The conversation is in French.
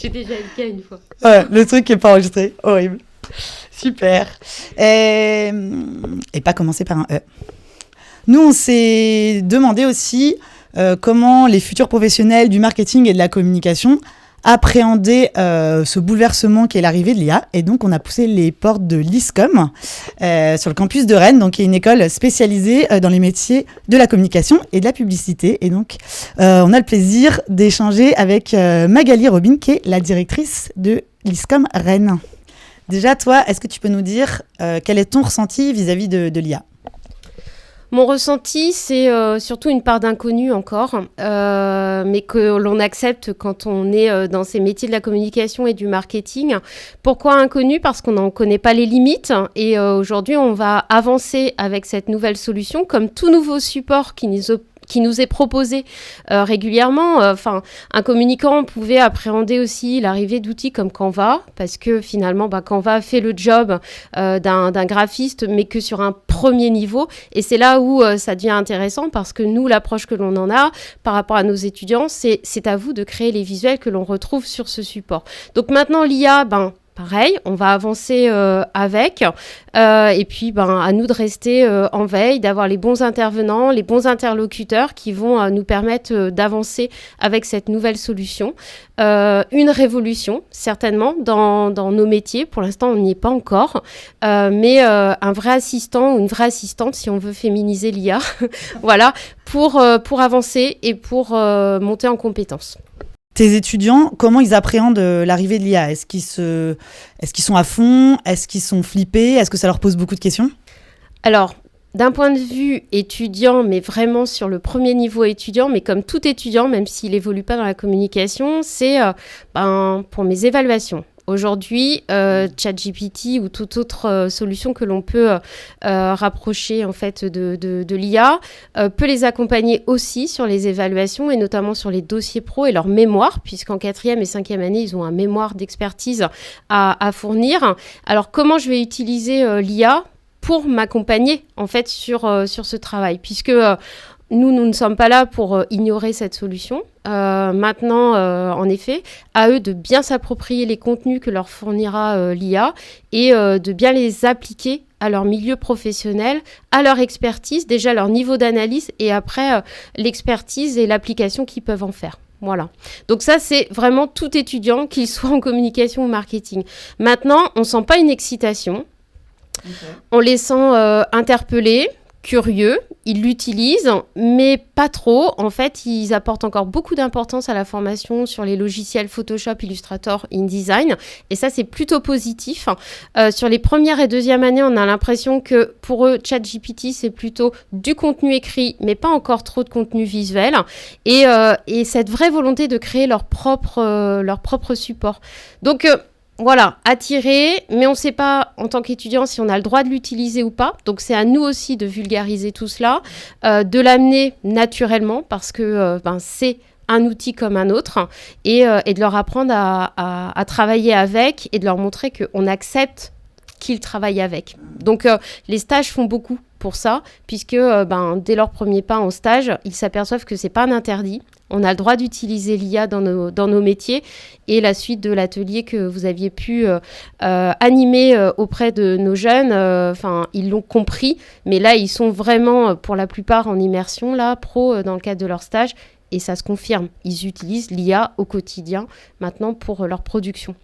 J'ai déjà eu le cas une fois. Ouais, le truc qui n'est pas enregistré. Horrible. Super. Et pas commencer par un E. Nous, on s'est demandé aussi comment les futurs professionnels du marketing et de la communication appréhendaient ce bouleversement qu'est l'arrivée de l'IA. Et donc, on a poussé les portes de l'ISCOM sur le campus de Rennes, donc, qui est une école spécialisée dans les métiers de la communication et de la publicité. Et donc, on a le plaisir d'échanger avec Magali Robin, qui est la directrice de l'ISCOM Rennes. Déjà, toi, est-ce que tu peux nous dire quel est ton ressenti vis-à-vis de l'IA ? Mon ressenti, c'est surtout une part d'inconnu encore, mais que l'on accepte quand on est dans ces métiers de la communication et du marketing. Pourquoi inconnu ? Parce qu'on n'en connaît pas les limites et aujourd'hui, on va avancer avec cette nouvelle solution comme tout nouveau support qui nous est proposé régulièrement. Un communicant pouvait appréhender aussi l'arrivée d'outils comme Canva, parce que finalement, Canva fait le job d'un graphiste, mais que sur un premier niveau. Et c'est là où ça devient intéressant, parce que nous, l'approche que l'on en a par rapport à nos étudiants, c'est à vous de créer les visuels que l'on retrouve sur ce support. Donc maintenant, l'IA, pareil, on va avancer avec et puis à nous de rester en veille, d'avoir les bons intervenants, les bons interlocuteurs qui vont nous permettre d'avancer avec cette nouvelle solution. Une révolution, certainement, dans nos métiers. Pour l'instant, on n'y est pas encore, mais un vrai assistant ou une vraie assistante, si on veut féminiser l'IA, voilà, pour avancer et pour monter en compétences. Tes étudiants, comment ils appréhendent l'arrivée de l'IA ? Est-ce qu'ils sont à fond ? Est-ce qu'ils sont flippés ? Est-ce que ça leur pose beaucoup de questions ? Alors, d'un point de vue étudiant, mais vraiment sur le premier niveau étudiant, mais comme tout étudiant, même s'il évolue pas dans la communication, c'est pour mes évaluations. Aujourd'hui, ChatGPT ou toute autre solution que l'on peut rapprocher en fait de l'IA peut les accompagner aussi sur les évaluations et notamment sur les dossiers pro et leur mémoire, puisqu'en 4e et 5e année, ils ont un mémoire d'expertise à fournir. Alors, comment je vais utiliser l'IA pour m'accompagner en fait sur ce travail, puisque nous ne sommes pas là pour ignorer cette solution. Maintenant, en effet, à eux de bien s'approprier les contenus que leur fournira l'IA et de bien les appliquer à leur milieu professionnel, à leur expertise, déjà leur niveau d'analyse et après l'expertise et l'application qu'ils peuvent en faire. Voilà. Donc ça, c'est vraiment tout étudiant, qu'il soit en communication ou marketing. Maintenant, on ne sent pas une excitation. Okay. On les sent interpellés, curieux, ils l'utilisent, mais pas trop. En fait, ils apportent encore beaucoup d'importance à la formation sur les logiciels Photoshop, Illustrator, InDesign. Et ça, c'est plutôt positif. Sur les premières et deuxièmes années, on a l'impression que pour eux, ChatGPT, c'est plutôt du contenu écrit, mais pas encore trop de contenu visuel. Et cette vraie volonté de créer leur propre support. Donc, voilà, attirer, mais on ne sait pas en tant qu'étudiant si on a le droit de l'utiliser ou pas. Donc, c'est à nous aussi de vulgariser tout cela, de l'amener naturellement parce que c'est un outil comme un autre et de leur apprendre à travailler avec et de leur montrer qu'on accepte qu'ils travaillent avec. Donc, les stages font beaucoup pour ça puisque dès leur premier pas en stage, ils s'aperçoivent que ce n'est pas un interdit. On a le droit d'utiliser l'IA dans nos métiers et la suite de l'atelier que vous aviez pu animer auprès de nos jeunes, ils l'ont compris, mais là, ils sont vraiment, pour la plupart, en immersion, là, pro, dans le cadre de leur stage, et ça se confirme. Ils utilisent l'IA au quotidien, maintenant, pour leur production.